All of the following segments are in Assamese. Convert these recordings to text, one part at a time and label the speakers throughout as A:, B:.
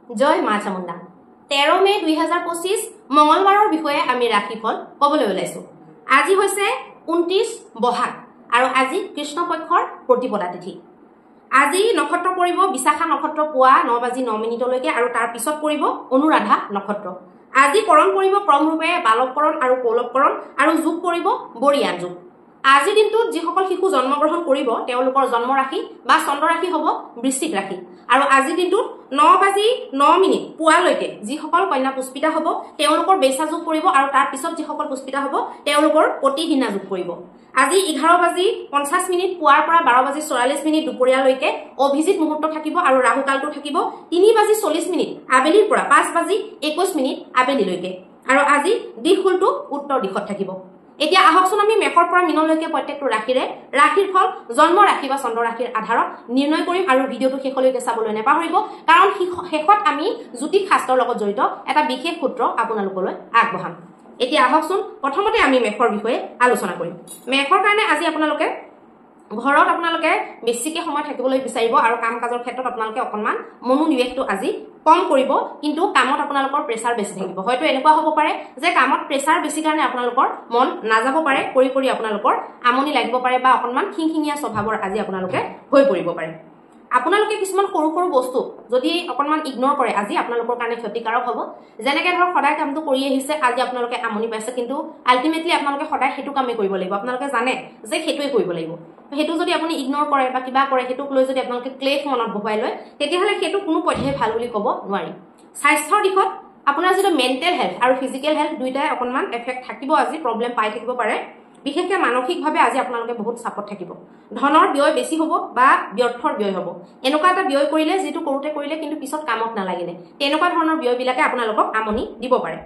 A: জয় মা চামুণ্ডা 13 মে 2025 মঙ্গলবাৰৰ বিষয়ে আমি ৰাশিফল ক'বলৈ ওলাইছো আজি হৈছে 29 বহাগ আৰু আজি কৃষ্ণপক্ষৰ প্ৰতিপদা তিথি আজি নক্ষত্ৰ পৰিব বিশাখা নক্ষত্ৰ পুৱা 9:09 লৈকে আৰু তাৰ পিছত পৰিব অনুৰাধা নক্ষত্ৰ আজি কৰণ পৰিব ক্ৰমৰূপে বালককৰণ আৰু কৌলভকৰণ আৰু যোগ পৰিব বৰিয়ান যোগ আজি দিনটোত যিসকল শিশু জন্মগ্ৰহণ কৰিব তেওঁলোকৰ জন্ম ৰাশি বা চন্দ্ৰ ৰাশি হ'ব বৃশ্চিক ৰাশি আৰু আজি দিনটোত 9:09 পুৱালৈকে যিসকল কন্যা পুষ্পিতা হ'ব তেওঁলোকৰ বেচা যোগ পৰিব আৰু তাৰ পিছত যিসকল পুষ্পিতা হ'ব তেওঁলোকৰ প্ৰতিহিনা যোগ পৰিব আজি 11:50 পুৱাৰ পৰা 12:44 দুপৰীয়ালৈকে অভিজিত মুহূৰ্ত থাকিব আৰু ৰাহু কালটো থাকিব 3:40 আবেলিৰ পৰা 5:21 আবেলিলৈকে আৰু আজি দিশকুলটো উত্তৰ দিশত থাকিব এতিয়া আহকচোন আমি মেষৰ পৰা মীনলৈকে প্ৰত্যেকটো ৰাশিৰ ফল জন্ম ৰাশি বা চন্দ্ৰ ৰাশিৰ আধাৰত নিৰ্ণয় কৰিম আৰু ভিডিঅটো শেষলৈকে চাবলৈ নেপাহৰিব কাৰণ শেষত আমি জ্যোতিষ শাস্ত্ৰৰ লগত জড়িত এটা বিশেষ সূত্ৰ আপোনালোকলৈ আগবঢ়াম এতিয়া আহকচোন প্ৰথমতে আমি মেষৰ বিষয়ে আলোচনা কৰিম মেষৰ কাৰণে আজি আপোনালোকে ঘৰত আপোনালোকে বেছিকে সময় থাকিবলৈ বিচাৰিব আৰু কাম কাজৰ ক্ষেত্ৰত আপোনালোকে অকনমান মনোনিৱেশটো আজি কম কৰিব কিন্তু কামত আপোনালোকৰ প্ৰেছাৰ বেছি থাকিব হয়তো এনেকুৱা হ'ব পাৰে যে কামত প্ৰেছাৰ বেছি কাৰণে আপোনালোকৰ মন নাযাব পাৰে কৰি আপোনালোকৰ আমনি লাগিব পাৰে বা অকনমান খিংখিঙীয়া স্বভাৱৰ আজি আপোনালোকে হৈ পৰিব পাৰে আপোনালোকে কিছুমান সৰু সৰু বস্তু যদি অকনমান ইগনোৰ কৰে আজি আপোনালোকৰ কাৰণে ক্ষতিকাৰক হ'ব যেনেকৈ ধৰক সদায় কামটো কৰি আহিছে আজি আপোনালোকে আমনি পাইছে কিন্তু আলটিমেটলি আপোনালোকে সদায় সেইটো কামেই কৰিব লাগিব আপোনালোকে জানে যে সেইটোৱে কৰিব লাগিব সেইটো যদি আপুনি ইগনোৰ কৰে বা কিবা কৰে সেইটোক লৈ যদি আপোনালোকে ক্লেশ মনত বহুৱাই লয় তেতিয়াহ'লে সেইটো কোনো পধ্যেই ভাল বুলি ক'ব নোৱাৰি স্বাস্থ্যৰ দিশত আপোনাৰ যিটো মেণ্টেল হেল্থ আৰু ফিজিকেল হেল্থ দুইটাই অকনমান এফেক্ট থাকিব আজি প্ৰব্লেম পাই থাকিব পাৰে বিশেষকৈ মানসিকভাৱে আজি আপোনালোকে বহুত চাপত থাকিব ধনৰ ব্যয় বেছি হ'ব বা ব্যৰ্থৰ ব্যয় হ'ব এনেকুৱা এটা ব্যয় কৰিলে যিটো কৰিলে কিন্তু পিছত কামত নালাগিলে তেনেকুৱা ধৰণৰ ব্যয়বিলাকে আপোনালোকক আমনি দিব পাৰে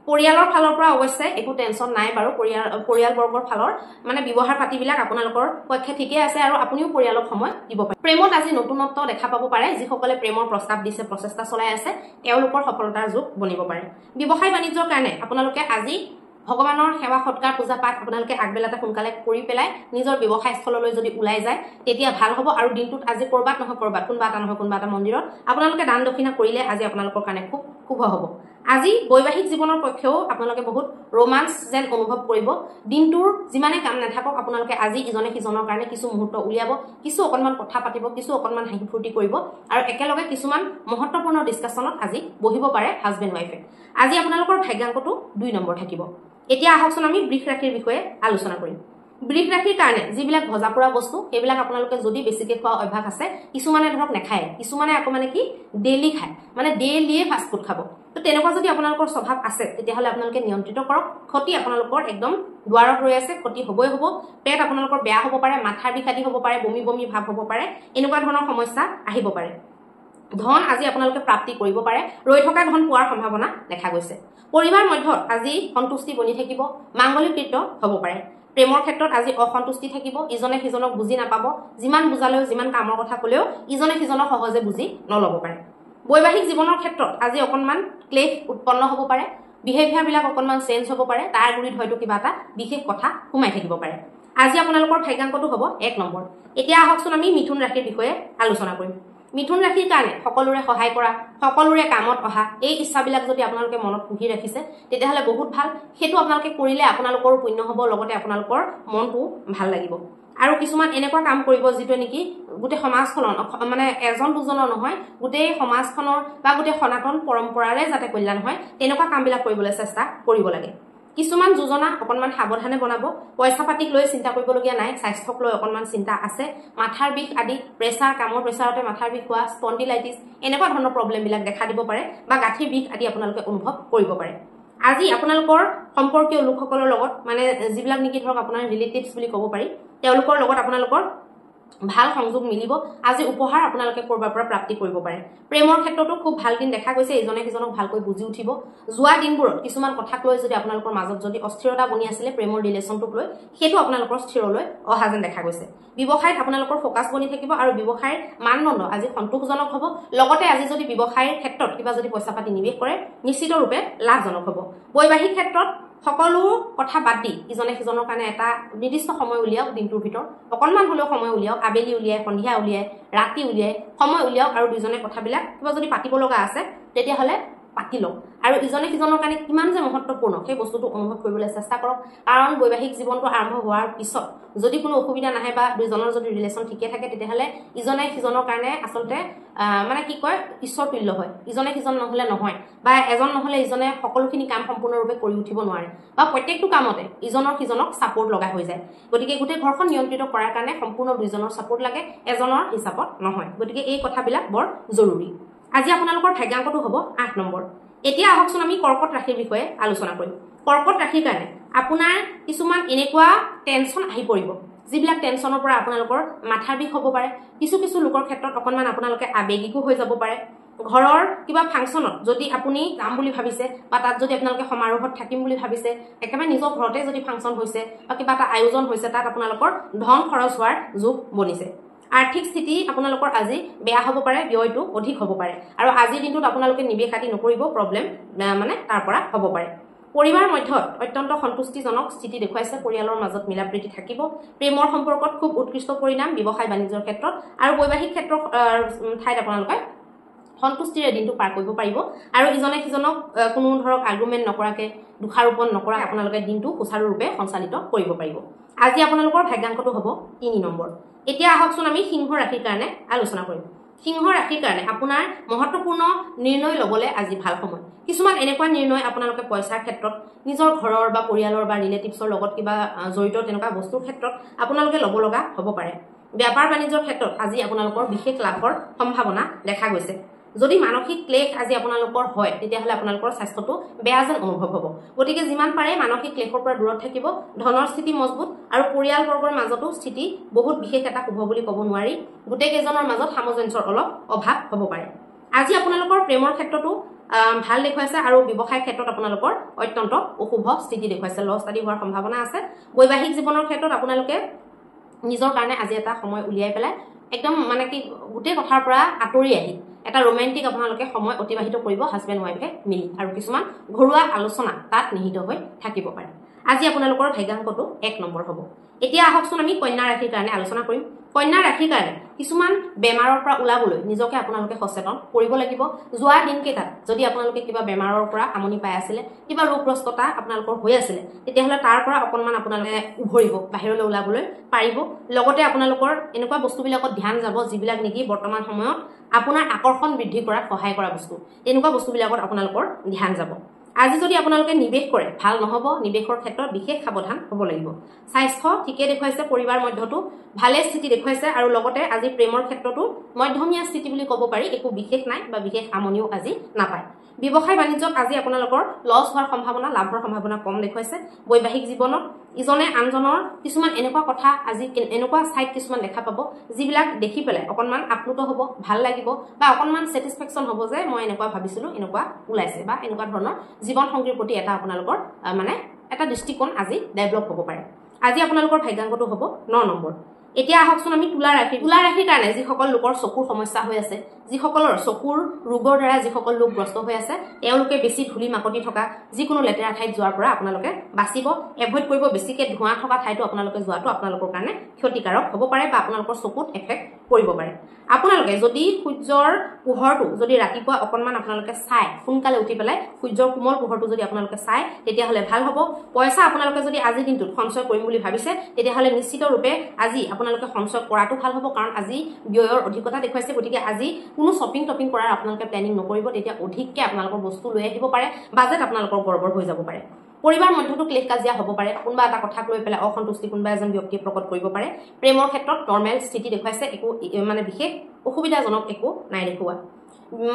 A: পৰিয়ালৰ ফালৰ পৰা অৱশ্যে একো টেনচন নাই বাৰু পৰিয়ালবৰ্গৰ ফালৰ মানে ব্যৱহাৰ পাতিবিলাক আপোনালোকৰ পক্ষে ঠিকে আছে আৰু আপুনিও পৰিয়ালক সময় দিব পাৰে প্ৰেমত আজি নতুনত্ব দেখা পাব পাৰে যিসকলে প্ৰেমৰ প্ৰস্তাৱ দিছে প্ৰচেষ্টা চলাই আছে তেওঁলোকৰ সফলতাৰ যোগ বনিব পাৰে ব্যৱসায় বাণিজ্যৰ কাৰণে আপোনালোকে আজি ভগৱানৰ সেৱা সৎকাৰ পূজা পাঠ আপোনালোকে আগবেলাতে সোনকালে কৰি পেলাই নিজৰ ব্যৱসায় স্থললৈ যদি ওলাই যায় তেতিয়া ভাল হ'ব আৰু দিনটোত আজি কৰবাত কোনোবা এটা মন্দিৰত আপোনালোকে দান দক্ষিণা কৰিলে আজি আপোনালোকৰ কাৰণে খুব শুভ হ'ব আজি বৈবাহিক জীৱনৰ পক্ষেও আপোনালোকে বহুত ৰোমাঞ্চ যেন অনুভৱ কৰিব দিনটোৰ যিমানে কাম নাথাকক আপোনালোকে আজি ইজনে সিজনৰ কাৰণে কিছু মুহূৰ্ত উলিয়াব কিছু অকনমান কথা পাতিব কিছু অকনমান হাঁহি ফূৰ্তি কৰিব আৰু একেলগে কিছুমান মহত্বপূৰ্ণ ডিছকাশ্যনত আজি বহিব পাৰে হাজবেণ্ড ৱাইফে আজি আপোনালোকৰ ভাগ্যাংকটো 2 নম্বৰ থাকিব এতিয়া আহকচোন আমি বৃষ ৰাশিৰ বিষয়ে আলোচনা কৰিম বৃষ ৰাশিৰ কাৰণে যিবিলাক ভজা পোৰা বস্তু সেইবিলাক আপোনালোকে যদি বেছিকৈ খোৱা অভ্যাস আছে কিছুমানে ধৰক নাখায় কিছুমানে আকৌ মানে কি ডেইলি খায় মানে ডেইলিয়ে ফাষ্ট ফুড খাব তো তেনেকুৱা যদি আপোনালোকৰ স্বভাৱ আছে তেতিয়াহ'লে আপোনালোকে নিয়ন্ত্ৰিত কৰক ক্ষতি আপোনালোকৰ একদম দুৱাৰত ৰৈ আছে ক্ষতি হ'বই হ'ব পেট আপোনালোকৰ বেয়া হ'ব পাৰে মাথাৰ বিষ আদি হ'ব পাৰে বমি ভাৱ হ'ব পাৰে এনেকুৱা ধৰণৰ সমস্যা আহিব পাৰে ধন আজি আপোনালোকে প্ৰাপ্তি কৰিব পাৰে ৰৈ থকা ধন পোৱাৰ সম্ভাৱনা দেখা গৈছে পৰিবাৰ মধ্যত আজি সন্তুষ্টি বনি থাকিব মাংগলিক কৃত্য হ'ব পাৰে প্ৰেমৰ ক্ষেত্ৰত আজি অসন্তুষ্টি থাকিব ইজনে সিজনক বুজি নাপাব যিমান বুজালেও যিমান কামৰ কথা ক'লেও ইজনে সিজনক সহজে বুজি নল'ব পাৰে বৈবাহিক জীৱনৰ ক্ষেত্ৰত আজি অকনমান ক্লেশ উৎপন্ন হ'ব পাৰে বিহেভিয়াৰবিলাক অকনমান চেঞ্জ হ'ব পাৰে তাৰ গুৰিত হয়তো কিবা এটা বিশেষ কথা সোমাই থাকিব পাৰে আজি আপোনালোকৰ ভাগ্যাংকটো হ'ব 1 নম্বৰ এতিয়া আহকচোন আমি মিথুন ৰাশিৰ বিষয়ে আলোচনা কৰিম মিথুন ৰাশিৰ কাৰণে সকলোৰে সহায় কৰা সকলোৰে কামত অহা এই ইচ্ছাবিলাক যদি আপোনালোকে মনত পুহি ৰাখিছে তেতিয়াহ'লে বহুত ভাল সেইটো আপোনালোকে কৰিলে আপোনালোকৰ পুণ্য হ'ব লগতে আপোনালোকৰ মনটো ভাল লাগিব আৰু কিছুমান এনেকুৱা কাম কৰিব যিটো নেকি গোটেই সমাজখনৰ মানে এজন দুজনৰ নহয় গোটেই সমাজখনৰ বা গোটেই সনাতন পৰম্পৰাৰে যাতে কল্যাণ হয় তেনেকুৱা কামবিলাক কৰিবলৈ চেষ্টা কৰিব লাগে কিছুমান যোজনা অকনমান সাৱধানে বনাব পইচা পাতিক লৈ চিন্তা কৰিবলগীয়া নাই স্বাস্থ্যক লৈ অকনমান চিন্তা আছে মাথাৰ বিষ আদি প্ৰেছাৰ কামৰ প্ৰেছাৰতে মাথাৰ বিষ হোৱা স্পন্ডিলাইটিছ এনেকুৱা ধৰণৰ প্ৰব্লেমবিলাক দেখা দিব পাৰে বা গাঁঠিৰ বিষ আদি আপোনালোকে অনুভৱ কৰিব পাৰে আজি আপোনালোকৰ সম্পৰ্কীয় লোকসকলৰ লগত মানে যিবিলাক নেকি ধৰক আপোনাৰ ৰিলেটিভছ বুলি ক'ব পাৰি তেওঁলোকৰ লগত আপোনালোকৰ ভাল সংযোগ মিলিব আজি উপহাৰ আপোনালোকে কৰবাৰ পৰা প্ৰাপ্তি কৰিব পাৰে প্ৰেমৰ ক্ষেত্ৰতো খুব ভাল দিন দেখা গৈছে ইজনে সিজনক ভালকৈ বুজি উঠিব যোৱা দিনবোৰত কিছুমান কথাক লৈ যদি আপোনালোকৰ মাজত যদি অস্থিৰতা বনি আছিলে প্ৰেমৰ ৰিলেশ্যনটোক লৈ সেইটো আপোনালোকৰ স্থিৰলৈ অহা যেন দেখা গৈছে ব্যৱসায়ত আপোনালোকৰ ফোকাছ বনি থাকিব আৰু ব্যৱসায়ৰ মানদণ্ড আজি সন্তোষজনক হ'ব লগতে আজি যদি ব্যৱসায়ৰ ক্ষেত্ৰত কিবা যদি পইচা পাতি নিৱেশ কৰে নিশ্চিত ৰূপে লাভজনক হ'ব বৈবাহিক ক্ষেত্ৰত সকলো কথা বাদ দি ইজনে সিজনৰ কাৰণে এটা নিৰ্দিষ্ট সময় উলিয়াওক দিনটোৰ ভিতৰত অকনমান হলেও সময় উলিয়াওক আবেলি উলিয়াই সন্ধিয়া উলিয়াই ৰাতি উলিয়াই সময় উলিয়াওক আৰু দুজনে কথাবিলাক কিবা যদি পাতিব লগা আছে তেতিয়াহ'লে পাতি লওক আৰু ইজনে সিজনৰ কাৰণে কিমান যে মহত্বপূৰ্ণ সেই বস্তুটো অনুভৱ কৰিবলৈ চেষ্টা কৰক কাৰণ বৈবাহিক জীৱনটো আৰম্ভ হোৱাৰ পিছত যদি কোনো অসুবিধা নাহে বা দুইজনৰ যদি ৰিলেশ্যন ঠিকে থাকে তেতিয়াহ'লে ইজনে সিজনৰ কাৰণে আচলতে মানে কি কয় ঈশ্বৰ তুল্য হয় ইজনে সিজন নহ'লে নহয় বা এজন নহ'লে ইজনে সকলোখিনি কাম সম্পূৰ্ণৰূপে কৰি উঠিব নোৱাৰে বা প্ৰত্যেকটো কামতে ইজনৰ সিজনক ছাপোৰ্ট লগা হৈ যায় গতিকে গোটেই ঘৰখন নিয়ন্ত্ৰিত কৰাৰ কাৰণে সম্পূৰ্ণ দুইজনৰ ছাপোৰ্ট লাগে এজনৰ হিচাপত নহয় গতিকে এই কথাবিলাক বৰ জৰুৰী আজি আপোনালোকৰ ভাগ্যাংকটো হ'ব 8 নম্বৰ এতিয়া আহকচোন আমি কৰ্কট ৰাশিৰ বিষয়ে আলোচনা কৰিম কৰ্কট ৰাশিৰ কাৰণে আপোনাৰ কিছুমান এনেকুৱা টেনচন আহি পৰিব যিবিলাক টেনচনৰ পৰা আপোনালোকৰ মাথাৰ বিষ হ'ব পাৰে কিছু কিছু লোকৰ ক্ষেত্ৰত অকণমান আপোনালোকে আবেগিকো হৈ যাব পাৰে ঘৰৰ কিবা ফাংচনত যদি আপুনি যাম বুলি ভাবিছে বা তাত যদি আপোনালোকে সমাৰোহত থাকিম বুলি ভাবিছে একেবাৰে নিজৰ ঘৰতে যদি ফাংচন হৈছে বা কিবা এটা আয়োজন হৈছে তাত আপোনালোকৰ ধন খৰচ হোৱাৰ যোগ বনিছে আৰ্থিক স্থিতি আপোনালোকৰ আজি বেয়া হ'ব পাৰে ব্যয়টো অধিক হ'ব পাৰে আৰু আজিৰ দিনটোত আপোনালোকে নিবেশ আদি নকৰিব প্ৰব্লেম মানে তাৰ পৰা হ'ব পাৰে পৰিবাৰৰ মধ্যত অত্যন্ত সন্তুষ্টিজনক স্থিতি দেখুৱাইছে পৰিয়ালৰ মাজত মিলাপ্ৰীতি থাকিব প্ৰেমৰ সম্পৰ্কত খুব উৎকৃষ্ট পৰিণাম ব্যৱসায় বাণিজ্যৰ ক্ষেত্ৰত আৰু বৈবাহিক ক্ষেত্ৰৰ ঠাইত আপোনালোকে সন্তুষ্টিৰে দিনটো পাৰ কৰিব পাৰিব আৰু ইজনে সিজনক কোনো ধৰক আৰ্গুমেণ্ট নকৰাকে দোষাৰোপণ নকৰা আপোনালোকে দিনটো সুচাৰুৰূপে সঞ্চালিত কৰিব পাৰিব আজি আপোনালোকৰ ভাগ্যাংকটো হ'ব 3 নম্বৰ এতিয়া আহকচোন আমি সিংহ ৰাশিৰ কাৰণে আলোচনা কৰিম সিংহ ৰাশিৰ কাৰণে আপোনাৰ মহত্বপূৰ্ণ নিৰ্ণয় ল'বলৈ আজি ভাল সময় কিছুমান এনেকুৱা নিৰ্ণয় আপোনালোকে পইচাৰ ক্ষেত্ৰত নিজৰ ঘৰৰ বা পৰিয়ালৰ বা ৰিলেটিভছৰ লগত কিবা জড়িত তেনেকুৱা বস্তুৰ ক্ষেত্ৰত আপোনালোকে ল'ব লগা হ'ব পাৰে ব্যাপাৰ বাণিজ্যৰ ক্ষেত্ৰত আজি আপোনালোকৰ বিশেষ লাভৰ সম্ভাৱনা দেখা গৈছে যদি মানসিক ক্লেশ আজি আপোনালোকৰ হয় তেতিয়াহ'লে আপোনালোকৰ স্বাস্থ্যটো বেয়া যেন অনুভৱ হ'ব গতিকে যিমান পাৰে মানসিক ক্লেশৰ পৰা দূৰত থাকিব ধনৰ স্থিতি মজবুত আৰু পৰিয়ালবৰ্গৰ মাজতো স্থিতি বহুত বিশেষ এটা শুভ বুলি ক'ব নোৱাৰি গোটেই কেইজনৰ মাজত সামঞ্জস্যৰ অলপ অভাৱ হ'ব পাৰে আজি আপোনালোকৰ প্ৰেমৰ ক্ষেত্ৰতো ভাল দেখুৱাইছে আৰু ব্যৱসায়ৰ ক্ষেত্ৰত আপোনালোকৰ অত্যন্ত অশুভ স্থিতি দেখুৱাইছে লছ আদি হোৱাৰ সম্ভাৱনা আছে বৈবাহিক জীৱনৰ ক্ষেত্ৰত আপোনালোকে নিজৰ কাৰণে আজি এটা সময় উলিয়াই পেলাই একদম মানে কি গোটেই কথাৰ পৰা আঁতৰি আহি এটা ৰোমান্টিক আপোনালোকে সময় অতিবাহিত কৰিব হাজবেণ্ড ওৱাইফে মিলি আৰু কিছুমান ঘৰুৱা আলোচনা তাত নিহিত হৈ থাকিব পাৰে আজি আপোনালোকৰ ভাগ্যাংকটো 1 নম্বৰ হ'ব এতিয়া আহকচোন আমি কন্যা ৰাশিৰ কাৰণে আলোচনা কৰিম কন্যা ৰাশিৰ কাৰণে কিছুমান বেমাৰৰ পৰা ওলাবলৈ নিজকে আপোনালোকে সচেতন কৰিব লাগিব যোৱা দিনকেইটাত যদি আপোনালোকে কিবা বেমাৰৰ পৰা আমনি পাই আছিলে কিবা ৰোগগ্ৰস্ততা আপোনালোকৰ হৈ আছিলে তেতিয়াহ'লে তাৰ পৰা অকণমান আপোনালোকে উভৰিব বাহিৰলৈ ওলাবলৈ পাৰিব লগতে আপোনালোকৰ এনেকুৱা বস্তুবিলাকত ধ্যান যাব যিবিলাক নেকি বৰ্তমান সময়ত আপোনাৰ আকৰ্ষণ বৃদ্ধি কৰাত সহায় কৰা বস্তু এনেকুৱা বস্তুবিলাকত আপোনালোকৰ ধ্যান যাব আজি যদি আপোনালোকে নিবেশ কৰে ভাল নহ'ব নিবেশৰ ক্ষেত্ৰত বিশেষ সাৱধান হ'ব লাগিব স্বাস্থ্য ঠিকে দেখুৱাইছে পৰিবাৰ মধ্যতো ভালে স্থিতি দেখুৱাইছে আৰু লগতে আজি প্ৰেমৰ ক্ষেত্ৰতো মধ্যমীয়া স্থিতি বুলি ক'ব পাৰি একো বিশেষ নাই বা বিশেষ আমনিও আজি নাপায় ব্যৱসায় বাণিজ্যত আজি আপোনালোকৰ লছ হোৱাৰ সম্ভাৱনা লাভৰ সম্ভাৱনা কম দেখুৱাইছে বৈবাহিক জীৱনত ইজনে আনজনৰ কিছুমান এনেকুৱা কথা আজি এনেকুৱা সাইড কিছুমান দেখা পাব যিবিলাক দেখি পেলাই অকণমান আপ্লুত হ'ব ভাল লাগিব বা অকণমান স্যাটিসফ্যাকশন হ'ব যে মই এনেকুৱা ভাবিছিলো এনেকুৱা ওলাইছে বা এনেকুৱা ধৰণৰ জীৱন সংগীৰ প্ৰতি এটা আপোনালোকৰ মানে এটা দৃষ্টিকোণ আজি ডেভেলপ হ'ব পাৰে আজি আপোনালোকৰ ভাগ্যাংকটো হ'ব 9 নম্বৰ এতিয়া আহকচোন আমি তুলা ৰাশিৰ কাৰণে যিসকল লোকৰ চকুৰ সমস্যা হৈ আছে যিসকলৰ চকুৰ ৰোগৰ দ্বাৰা যিসকল লোক গ্ৰস্ত হৈ আছে তেওঁলোকে বেছি ধূলি মাকতি থকা যিকোনো লেতেৰা ঠাইত যোৱাৰ পৰা আপোনালোকে বাচিব এভয়েড কৰিব বেছিকে ধোঁৱা থকা ঠাইতো আপোনালোকে যোৱাটো আপোনালোকৰ কাৰণে ক্ষতিকাৰক হ'ব পাৰে বা আপোনালোকৰ চকুত এফেক্ট কৰিব পাৰে আপোনালোকে যদি সূৰ্যৰ পোহৰটো যদি ৰাতিপুৱা অকণমান আপোনালোকে চাই সোনকালে উঠি পেলাই সূৰ্যৰ কোমল পোহৰটো যদি আপোনালোকে চাই তেতিয়াহ'লে ভাল হ'ব পইচা আপোনালোকে যদি আজিৰ দিনটোত সঞ্চয় কৰিম বুলি ভাবিছে তেতিয়াহ'লে নিশ্চিত ৰূপে আজি আপোনালোকে সঞ্চয় কৰাটো ভাল হ'ব কাৰণ আজি ব্যয়ৰ অধিকতা দেখুৱাইছে গতিকে আজি কোনো শ্বপিং কৰাৰ আপোনালোকে প্লেনিং নকৰিব তেতিয়া অধিককে আপোনালোকৰ বস্তু লৈ আহিব পাৰে বাজেট আপোনালোকৰ গড়বড় হৈ যাব পাৰে পৰিবাৰ মধ্যতো ক্লেশ কাজিয়া হ'ব পাৰে কোনোবা এটা কথাক লৈ পেলাই অসন্তুষ্টি কোনোবা এজন ব্যক্তিয়ে প্ৰকট কৰিব পাৰে প্ৰেমৰ ক্ষেত্ৰত নৰ্মেল স্থিতি দেখুৱাইছে একো মানে বিশেষ অসুবিধাজনক একো নাই দেখুওৱা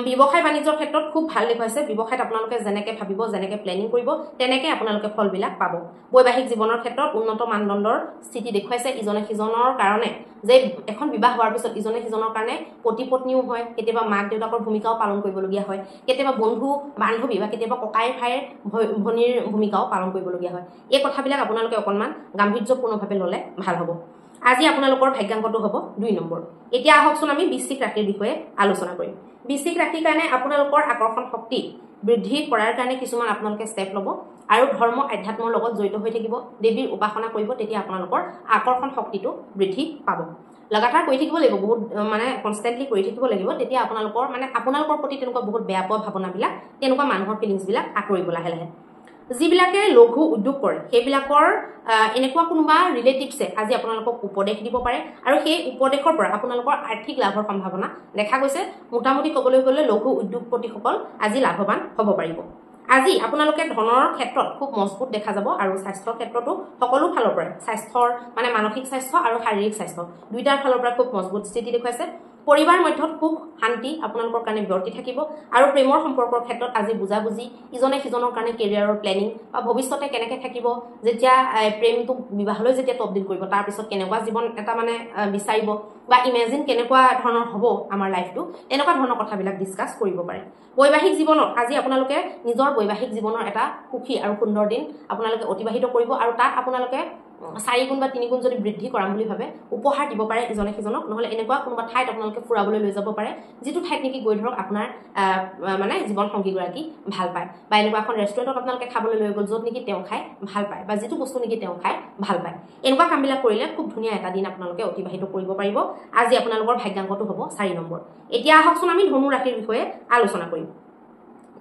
A: ব্যৱসায় বাণিজ্যৰ ক্ষেত্ৰত খুব ভাল দেখুৱাইছে ব্যৱসায়ত আপোনালোকে যেনেকে ভাবিব যেনেকে প্লেনিং কৰিব তেনেকে আপোনালোকে ফলবিলাক পাব বৈবাহিক জীৱনৰ ক্ষেত্ৰত উন্নত মানদণ্ডৰ স্থিতি দেখুৱাইছে ইজনে সিজনৰ কাৰণে যে এখন বিবাহ হোৱাৰ পিছত ইজনে সিজনৰ কাৰণে পতি পত্নীও হয় কেতিয়াবা মাক দেউতাকৰ ভূমিকাও পালন কৰিবলগীয়া হয় কেতিয়াবা বন্ধু বান্ধৱী বা কেতিয়াবা ককাই ভাইৰ ভনীৰ ভূমিকাও পালন কৰিবলগীয়া হয় এই কথাবিলাক আপোনালোকে অকণমান গাম্ভীৰ্যপূৰ্ণভাৱে ল'লে ভাল হ'ব আজি আপোনালোকৰ ভাগ্যাংকটো হ'ব 2 নম্বৰ এতিয়া আহকচোন আমি বৃশ্চিক ৰাশিৰ বিষয়ে আলোচনা কৰিম বৃশ্চিক ৰাশিৰ কাৰণে আপোনালোকৰ আকৰ্ষণ শক্তি বৃদ্ধি কৰাৰ কাৰণে কিছুমান আপোনালোকে ষ্টেপ ল'ব আৰু ধৰ্ম আধ্যাত্মৰ লগত জড়িত হৈ থাকিব দেৱীৰ উপাসনা কৰিব তেতিয়া আপোনালোকৰ আকৰ্ষণ শক্তিটো বৃদ্ধি পাব লাগাতাৰ কৰি থাকিব লাগিব বহুত মানে কনষ্টেন্টলি কৰি থাকিব লাগিব তেতিয়া আপোনালোকৰ প্ৰতি তেনেকুৱা বহুত বেয়া পোৱা ভাৱনাবিলাক তেনেকুৱা মানুহৰ ফিলিংছবিলাক আঁতৰিব লাহে লাহে যিবিলাকে লঘু উদ্যোগ কৰে সেইবিলাকৰ এনেকুৱা কোনোবা ৰিলেটিভছে আজি আপোনালোকক উপদেশ দিব পাৰে আৰু সেই উপদেশৰ পৰা আপোনালোকৰ আৰ্থিক লাভৰ সম্ভাৱনা দেখা গৈছে মোটামুটি ক'বলৈ গ'লে লঘু উদ্যোগপতিসকল আজি লাভৱান হ'ব পাৰিব আজি আপোনালোকে ধনৰ ক্ষেত্ৰত খুব মজবুত দেখা যাব আৰু স্বাস্থ্যৰ ক্ষেত্ৰতো সকলো ফালৰ পৰা স্বাস্থ্যৰ মানে মানসিক স্বাস্থ্য আৰু শাৰীৰিক স্বাস্থ্য দুইটাৰ ফালৰ পৰা খুব মজবুত স্থিতি দেখুৱাইছে পৰিবাৰ মধ্যত সুখ শান্তি আপোনালোকৰ কাৰণে বৰ্তি থাকিব আৰু প্ৰেমৰ সম্পৰ্কৰ ক্ষেত্ৰত আজি বুজাবুজি ইজনে সিজনৰ কাৰণে কেৰিয়াৰৰ প্লেনিং বা ভৱিষ্যতে কেনেকৈ থাকিব যেতিয়া প্ৰেমটো বিবাহলৈ যেতিয়া তবদিল কৰিব তাৰ পিছত কেনেকুৱা জীৱন এটা মানে বিচাৰিব বা ইমেজিন কেনেকুৱা ধৰণৰ হ'ব আমাৰ লাইফটো এনেকুৱা ধৰণৰ কথাবিলাক ডিছকাছ কৰিব পাৰে বৈবাহিক জীৱনত আজি আপোনালোকে নিজৰ বৈবাহিক জীৱনৰ এটা সুখী আৰু সুন্দৰ দিন আপোনালোকে অতিবাহিত কৰিব আৰু তাত আপোনালোকে 4 গুণ বা 3 গুণ যদি বৃদ্ধি কৰাম বুলি ভাবে উপহাৰ দিব পাৰে ইজনে সিজনক নহলে এনেকুৱা কোনোবা ঠাইত আপোনালোকে ফুৰাবলৈ লৈ যাব পাৰে যিটো ঠাইত নেকি গৈ ধৰক আপোনাৰ মানে জীৱন সংগী গৰাকী ভাল পায় বা এনেকুৱা এখন ৰেষ্টুৰেণ্টত আপোনালোকে খাবলৈ লৈ গ'ল য'ত নেকি তেওঁ খাই ভাল পায় বা যিটো বস্তু নেকি তেওঁ খাই ভাল পায় এনেকুৱা কামবিলাক কৰিলে খুব ধুনীয়া এটা দিন আপোনালোকে অতিবাহিত কৰিব পাৰিব আজি আপোনালোকৰ ভাগ্যাংকটো হ'ব 4 নম্বৰ এতিয়া আহকচোন আমি ধনু ৰাশিৰ বিষয়ে আলোচনা কৰিম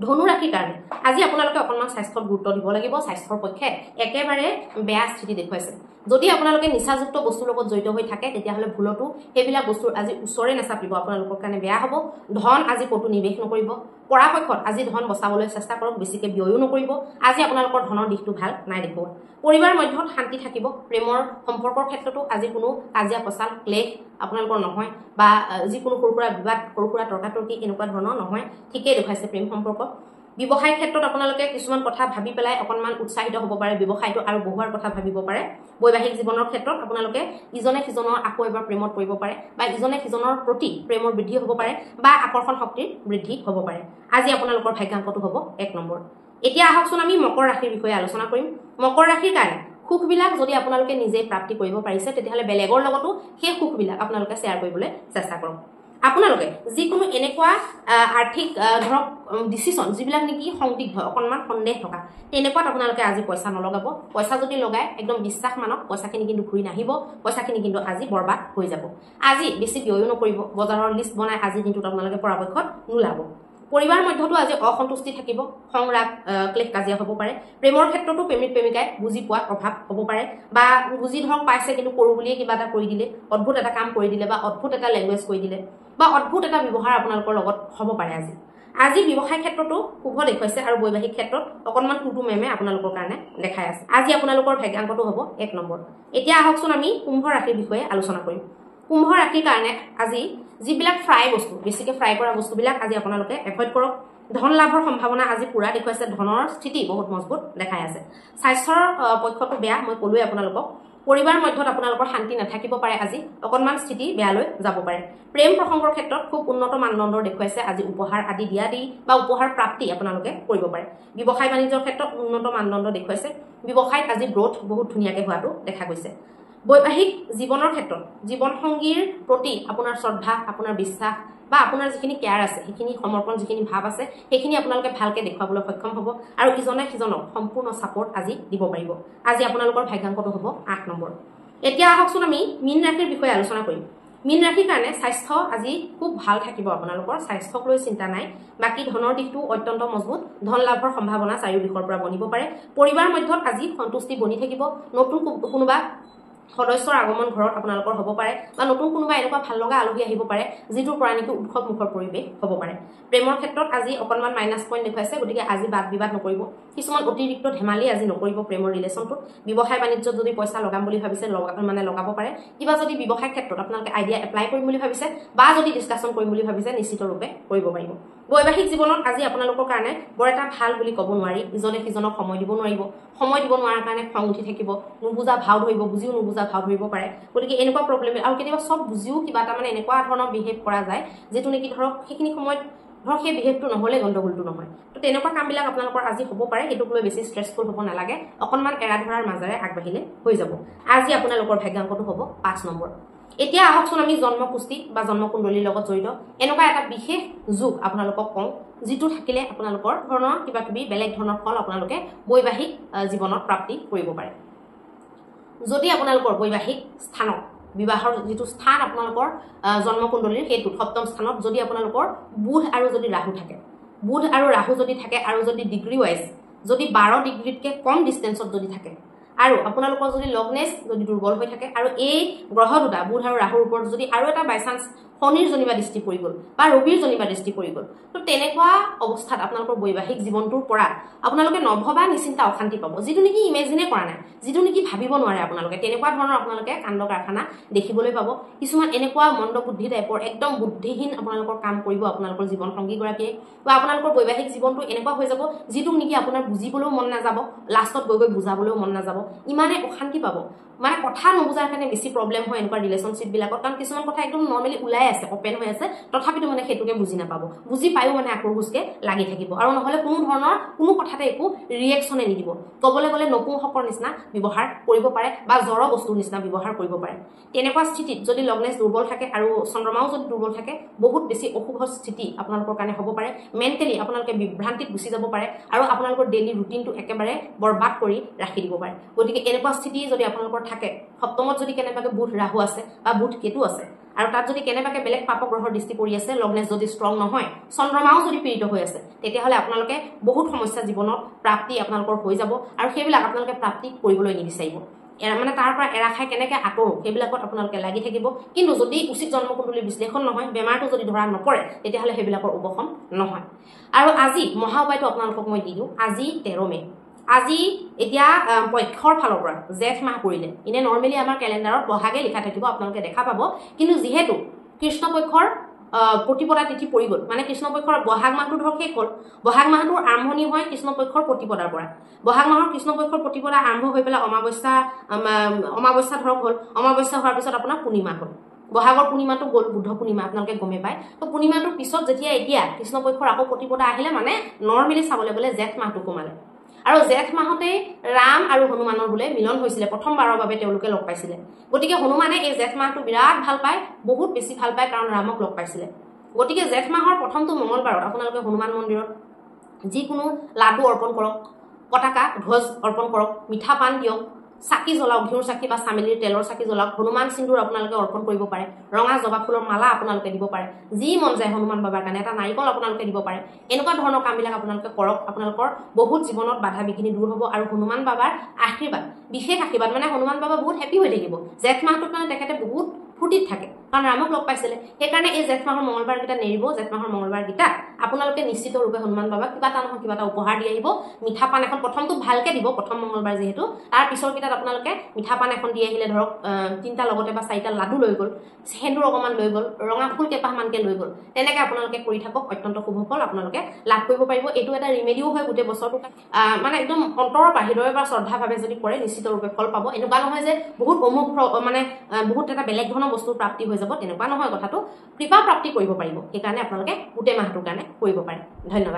A: ধনু ৰাশিৰ কাৰণে আজি আপোনালোকে অকণমান স্বাস্থ্যত গুৰুত্ব দিব লাগিব স্বাস্থ্যৰ পক্ষে একেবাৰে বেয়া স্থিতি দেখুৱাইছে যদি আপোনালোকে নিচাযুক্ত বস্তুৰ লগত জড়িত হৈ থাকে তেতিয়াহ'লে ভুলতো সেইবিলাক বস্তুৰ আজি ওচৰে নাচাপিব আপোনালোকৰ কাৰণে বেয়া হ'ব ধন আজি ক'তো নিৱেশ নকৰিব পৰাপক্ষত আজি ধন বচাবলৈ চেষ্টা কৰক বেছিকৈ ব্যয়ো নকৰিব আজি আপোনালোকৰ ধনৰ দিশটো ভাল নাই দেখুওৱা পৰিবাৰ মধ্যত শান্তি থাকিব প্ৰেমৰ সম্পৰ্কৰ ক্ষেত্ৰতো আজি কোনো কাজিয়া পচাল ক্লেশ আপোনালোকৰ নহয় বা যিকোনো সৰু-সুৰা বিবাদ সৰু-সুৰা তৰ্কাতৰ্কি এনেকুৱা ধৰণৰ নহয় ঠিকেই দেখুৱাইছে প্ৰেম সম্পৰ্ক ব্যৱসায়িক ক্ষেত্ৰত আপোনালোকে কিছুমান কথা ভাবি পেলাই অকণমান উৎসাহিত হ'ব পাৰে ব্যৱসায়টো আৰু বহুৱাৰ কথা ভাবিব পাৰে বৈবাহিক জীৱনৰ ক্ষেত্ৰত আপোনালোকে ইজনে সিজনৰ আকৌ এবাৰ প্ৰেমত পৰিব পাৰে বা ইজনে সিজনৰ প্ৰতি প্ৰেমৰ বৃদ্ধি হ'ব পাৰে বা আকৰ্ষণ শক্তিৰ বৃদ্ধি হ'ব পাৰে আজি আপোনালোকৰ ভাগ্যাংকটো হ'ব 1 নম্বৰ এতিয়া আহকচোন আমি মকৰ ৰাশিৰ বিষয়ে আলোচনা কৰিম মকৰ ৰাশিৰ কাৰণে সুখবিলাক যদি আপোনালোকে নিজে প্ৰাপ্তি কৰিব পাৰিছে তেতিয়াহ'লে বেলেগৰ লগতো সেই সুখবিলাক আপোনালোকে শ্বেয়াৰ কৰিবলৈ চেষ্টা কৰক আপোনালোকে যিকোনো এনেকুৱা আৰ্থিক ধৰক ডিচিশ্যন যিবিলাক নেকি সংদিগ্ধ অকণমান সন্দেহ থকা তেনেকুৱাত আপোনালোকে আজি পইচা নলগাব পইচা যদি লগায় একদম বিশ্বাস মানক পইচাখিনি কিন্তু ঘূৰি নাহিব পইচাখিনি কিন্তু আজি বৰবাদ হৈ যাব আজি বেছি ব্যয়ো নকৰিব বজাৰৰ লিষ্ট বনাই আজি দিনটোত আপোনালোকে পৰাপক্ষত নোলাব পৰিবাৰ মধ্যতো আজি অসন্তুষ্টি থাকিব সংৰাগ ক্লেশ কাজিয়া হ'ব পাৰে প্ৰেমৰ ক্ষেত্ৰতো প্ৰেমিক প্ৰেমিকাই বুজি পোৱাত অভাৱ হ'ব পাৰে বা বুজি ধৰক পাইছে কিন্তু কৰো বুলিয়ে কিবা এটা কৰি দিলে অদ্ভুত এটা কাম কৰি দিলে বা অদ্ভুত এটা লেংগুৱেজ কৰি দিলে বা অদ্ভুত এটা ব্যৱহাৰ আপোনালোকৰ লগত হ'ব পাৰে আজি ব্যৱসায় ক্ষেত্ৰতো শুভ দেখুৱাইছে আৰু বৈবাহিক ক্ষেত্ৰত অকণমান টুটু মেমে আপোনালোকৰ কাৰণে দেখাই আছে আজি আপোনালোকৰ ভাগ্যাংকটো হ'ব 1 নম্বৰ এতিয়া আহকচোন আমি কুম্ভ ৰাশিৰ বিষয়ে আলোচনা কৰিম কুম্ভ ৰাশিৰ কাৰণে আজি যিবিলাক ফ্ৰাই বস্তু বেছিকৈ ফ্ৰাই কৰা বস্তুবিলাক আজি আপোনালোকে এভইড কৰক ধন লাভৰ সম্ভাৱনা আজি পুৰা দেখুৱাইছে ধনৰ স্থিতি বহুত মজবুত দেখাই আছে স্বাস্থ্যৰ পক্ষটো বেয়া মই ক'লোৱে আপোনালোকক পৰিবাৰ মধ্যত আপোনালোকৰ শান্তি নাথাকিব পাৰে আজি অকণমান স্থিতি বেয়ালৈ যাব পাৰে প্ৰেম প্ৰসংগৰ ক্ষেত্ৰত খুব উন্নত মানদণ্ডৰ দেখুৱাইছে আজি উপহাৰ আদি দিয়া দি বা উপহাৰ প্ৰাপ্তি আপোনালোকে কৰিব পাৰে ব্যৱসায় বাণিজ্যৰ ক্ষেত্ৰত উন্নত মানদণ্ড দেখুৱাইছে ব্যৱসায়ত আজি গ্ৰোথ বহুত ধুনীয়াকৈ হোৱাটো দেখা গৈছে বৈবাহিক জীৱনৰ ক্ষেত্ৰত জীৱন সংগীৰ প্ৰতি আপোনাৰ শ্ৰদ্ধা আপোনাৰ বিশ্বাস বা আপোনাৰ যিখিনি কেয়াৰ আছে সেইখিনি সমৰ্পণ যিখিনি ভাৱ আছে সেইখিনি আপোনালোকে ভালকৈ দেখুৱাবলৈ সক্ষম হ'ব আৰু ইজনে সিজনক সম্পূৰ্ণ ছাপোৰ্ট আজি দিব পাৰিব আজি আপোনালোকৰ ভাগ্যাংকটো হ'ব 8 নম্বৰ এতিয়া আহকচোন আমি মীন ৰাশিৰ বিষয়ে আলোচনা কৰিম মীন ৰাশিৰ কাৰণে স্বাস্থ্য আজি খুব ভাল থাকিব আপোনালোকৰ স্বাস্থ্যক লৈ চিন্তা নাই বাকী ধনৰ দিশটো অত্যন্ত মজবুত ধন লাভৰ সম্ভাৱনা চাৰিওদিশৰ পৰা বনিব পাৰে পৰিবাৰ মধ্যত আজি সন্তুষ্টি বনি থাকিব নতুন কোনোবা সদস্যৰ আগমন ঘৰত আপোনালোকৰ হ'ব পাৰে বা নতুন কোনোবা এনেকুৱা ভাল লগা আলহী আহিব পাৰে যিটোৰ পৰা নেকি উৎসৱ মুখৰ পৰিৱেশ হ'ব পাৰে প্ৰেমৰ ক্ষেত্ৰত আজি অকণমান মাইনাছ পইণ্ট দেখুৱাইছে গতিকে আজি বাদ বিবাদ নকৰিব কিছুমান অতিৰিক্ত ধেমালি আজি নকৰিব প্ৰেমৰ ৰিলেশ্যনটোত ব্যৱসায় বাণিজ্যত যদি পইচা লগাম বুলি ভাবিছে লগাব পাৰে কিবা যদি ব্যৱসায় ক্ষেত্ৰত আপোনালোকে আইডিয়া এপ্লাই কৰিম বুলি ভাবিছে বা যদি ডিছকাশ্যন কৰিম বুলি ভাবিছে নিশ্চিতৰূপে কৰিব পাৰিব বৈবাহিক জীৱনত আজি আপোনালোকৰ কাৰণে বৰ এটা ভাল বুলি ক'ব নোৱাৰি ইজনে সিজনক সময় দিব নোৱাৰিব সময় দিব নোৱাৰাৰ কাৰণে খং উঠি থাকিব নুবুজা ভাও ধৰিব বুজিও নুবুজা ভাও ধৰিব পাৰে গতিকে এনেকুৱা প্ৰব্লেম আৰু কেতিয়াবা চব বুজিও কিবা এটা মানে এনেকুৱা ধৰণৰ বিহেভ কৰা যায় যিটো নেকি ধৰক সেইখিনি সময়ত ধৰক সেই বিহেভটো নহ'লে গণ্ডগোলটো নহয় তো তেনেকুৱা কামবিলাক আপোনালোকৰ আজি হ'ব পাৰে সেইটোক লৈ বেছি ষ্ট্ৰেছফুল হ'ব নালাগে অকণমান এৰা ধৰাৰ মাজেৰে আগবাঢ়িলে হৈ যাব আজি আপোনালোকৰ ভাগ্যাংকটো হ'ব 5 নম্বৰ এতিয়া আহকচোন আমি জন্মকুষ্টি বা জন্মকুণ্ডলীৰ লগত জড়িত এনেকুৱা এটা বিশেষ যুগ আপোনালোকক কওঁ যিটো থাকিলে আপোনালোকৰ ধৰণৰ কিবা কিবি বেলেগ ধৰণৰ ফল আপোনালোকে বৈবাহিক জীৱনত প্ৰাপ্তি কৰিব পাৰে যদি আপোনালোকৰ বৈবাহিক স্থানত বিবাহৰ যেটো স্থান আপোনালোকৰ জন্মকুণ্ডলীৰ হেতু সপ্তম স্থানত যদি আপোনালোকৰ বুধ আৰু যদি ৰাহু থাকে বুধ আৰু ৰাহু যদি থাকে আৰু যদি ডিগ্ৰী ওয়াইজ যদি 12 ডিগ্ৰীতকৈ কম ডিসটেন্সত যদি থাকে আৰু আপোনালোকৰ যদি লগ্নেছ যদি দুৰ্বল হৈ থাকে আৰু এই গ্ৰহ দুটা বুধ আৰু ৰাহুৰ ওপৰত যদি আৰু এটা বাই চান্স শনিৰ জনিবা দৃষ্টি পৰি গল বা ৰবিৰ জনিবা দৃষ্টি পৰি গল তো তেনেকুৱা অৱস্থাত আপোনালোকৰ বৈবাহিক জীৱনটোৰ পৰা আপোনালোকে নভবা নিচিন্তা অশান্তি পাব যেটো নেকি ইমেজিনে কৰা নাই যেটো নেকি ভাবিব নোৱাৰে আপোনালোকে তেনেকুৱা ধৰণৰ আপোনালোকে কাণ্ড কাৰখানা দেখিবলৈ পাব কিছুমান এনেকুৱা মন্দ বুদ্ধি টাইপৰ একদম বুদ্ধিহীন আপোনালোকৰ কাম কৰিব আপোনালোকৰ জীৱন সংগী গৰাকীয়ে বা আপোনালোকৰ বৈবাহিক জীৱনটো এনেকুৱা হৈ যাব যেটো নেকি আপোনাৰ বুজিবলৈও মন নাযাব লাষ্টত গৈ গৈ বুজাবলৈও মন নাযাব ইমানে অশান্তি পাব মানে কথা নবুজাৰ কাৰণে বেছি প্ৰবলেম হয় এনেকুৱা ৰিলেশনশিপ বিলাকত কাৰণ কিছুমান কথা একদম নৰ্মেলি উলাই আছে ওপেন হৈ আছে তথাপিতো মানে হেতুকে বুজি নাপাব বুজি পায়ো মানে আক্ৰোশকে লাগি থাকিব আৰু নহলে কোনো ধৰণৰ কোনো কথাতে একো ৰিএকচনে নিদিব কবলে গলে নপুংসকৰ নিচিনা ব্যৱহাৰ কৰিব পাৰে বা জড় বস্তুৰ নিচিনা ব্যৱহাৰ কৰিব পাৰে তেনেকুৱা স্থিতিত যদি লগ্নেছ দুৰ্বল থাকে আৰু চন্দ্ৰমাও যদি দুৰ্বল থাকে বহুত বেছি অশুভ স্থিতি আপোনালোকৰ কাৰণে হ'ব পাৰে মেন্টেলি আপোনালোকে বিভ্ৰান্তিত গুচি যাব পাৰে আৰু আপোনালোকৰ ডেইলি ৰুটিনটো একেবাৰে বৰবাদ কৰি ৰাখি দিব পাৰে গতিকে এনেকুৱা স্থিতি যদি আপোনালোকৰ থাকে সপ্তমত যদি কেনেবাকে বুধ ৰাহু আছে বা বুধ কেতু আছে আৰু তাত যদি কেনেবাকে বেলেগ পাপ গ্ৰহৰ দৃষ্টি পৰি আছে লগ্নেছ যদি ষ্ট্ৰং নহয় চন্দ্ৰমাও যদি পীড়িত হৈ আছে তেতিয়াহলে আপোনালোকে বহুত সমস্যা জীৱনত প্ৰাপ্তি আপোনালোকৰ হৈ যাব আৰু সেইবিলাক আপোনালোকে প্ৰাপ্তি কৰিবলৈ নিবিচাৰিব মানে তাৰ পৰা এৰা খাই কেনেকে আঁতৰো সেইবিলাকত আপোনালোকে লাগি থাকিব কিন্তু যদি উচিত জন্মকুণ্ডলী বিশ্লেষণ নহয় বেমাৰটো যদি ধৰা নপৰে তেতিয়াহলে সেইবিলাকৰ উপশম নহয় আৰু আজি মহা উপায়টো আপোনালোকক মই দি দিওঁ আজি 13 মে আজি এতিয়া পক্ষৰ ফালৰ পৰা জেঠ মাহ পৰিলে ইনে নৰমালি আমাৰ ক্যালেন্ডাৰত বহাগে লিখা থাকিব আপোনালোকে দেখা পাব কিন্তু যেহেতু কৃষ্ণ পক্ষৰ প্ৰতিপদা তিথি পৰি গল মানে কৃষ্ণ পক্ষৰ বহাগ মাহটো ধৰ শেষ হ'ল বহাগ মাহটোৰ আৰম্ভণি হয় কৃষ্ণ পক্ষৰ প্ৰতিপদাৰ পৰা বহাগ মাহৰ কৃষ্ণ পক্ষৰ প্ৰতিপদা আৰম্ভ হৈ পেলাই অমাৱস্যা ধৰক হ'ল অমাৱস্যা হোৱাৰ পিছত আপোনাৰ পূৰ্ণিমা হ'ল বহাগৰ পূৰ্ণিমাটো গল বুদ্ধ পূৰ্ণিমা আপোনালোকে গমে পায় তো পূৰ্ণিমাটোৰ পিছত যেতিয়া এতিয়া কৃষ্ণ পক্ষৰ আকৌ প্ৰতিপদা আহিলে মানে নৰমালি চাবলৈ গলে জেঠ মাহটো কমালে আৰু জেঠ মাহতে ৰাম আৰু হনুমানৰ বুলে মিলন হৈছিল প্ৰথমবাৰৰ বাবে তেওঁলোকে লগ পাইছিল গতিকে হনুমানে এই জেঠ মাহটো বিৰাট ভাল পায় বহুত বেছি ভাল পায় কাৰণ ৰামক লগ পাইছিল গতিকে জেঠ মাহৰ প্ৰথমটো মঙ্গলবাৰত আপোনালোকে হনুমান মন্দিৰত যিকোনো লাডু অৰ্পণ কৰক পতাকা ধ্বজ অৰ্পণ কৰক মিঠা পান দিয়ক চাকি জ্বলাওক ঘিউৰ চাকি বা চামেলিৰ তেলৰ চাকি জ্বলাওক হনুমান সিন্দুৰ আপোনালোকে অৰ্পণ কৰিব পাৰে ৰঙা জবা ফুলৰ মালা আপোনালোকে দিব পাৰে যি মন যায় হনুমান বাবাৰ কাৰণে এটা নাৰিকল আপোনালোকে দিব পাৰে এনেকুৱা ধৰণৰ কামবিলাক আপোনালোকে কৰক আপোনালোকৰ বহুত জীৱনত বাধা বিঘিনি দূৰ হ'ব আৰু হনুমান বাবাৰ আশীৰ্বাদ বিশেষ আশীৰ্বাদ মানে হনুমান বাবা বহুত হেপী হৈ থাকিব জেঠ মাহটোত মানে তেখেতে বহুত ফুটিত থাকে কাৰণ ৰামক লগ পাইছিল সেইকাৰণে এই জেঠ মাহৰ মঙ্গলবাৰ গিটা নেৰিব জেঠ মাহৰ মঙ্গলবাৰ গিটা আপোনালোকে নিশ্চিত ৰূপে হনুমান বাবাক কিবা এটা নহয় কিবা এটা উপহাৰ দি আহিব মিঠা পান এখন প্ৰথমটো ভালকে দিব প্ৰথম মঙ্গলবাৰ যেহেতু তাৰ পিছৰ গিটাত আপোনালোকে মিঠা পান এখন দি আহিলে ধৰক তিনটা লগতে বা চাৰিটা লাডু লৈ গল সেন্দুৰ অকমান লৈ গল ৰঙা ফুল কেপাহমানকে লৈ গল তেনেকৈ আপোনালোকে কৰি থাকক অত্যন্ত শুভ ফল আপোনালোকে লাভ কৰিব পাৰিব এইটো এটা ৰিমেডিও হয় গোটেই বছৰটো মানে একদম অন্তৰৰ হৃদয়ৰ পৰা শ্ৰদ্ধাভাৱে যদি কৰে নিশ্চিত ৰূপে ফল পাব এনেকুৱা নহয় যে বহুত অমুক মানে বহুত এটা বেলেগ ধৰণৰ বস্তুৰ প্ৰাপ্তি হৈ যাব তেনেকুৱা নহয় কথাটো কৃপা প্ৰাপ্তি কৰিব পাৰিব সেইকাৰণে আপোনালোকে গোটেই মাহটোৰ কাৰণে কৰিব পাৰে ধন্যবাদ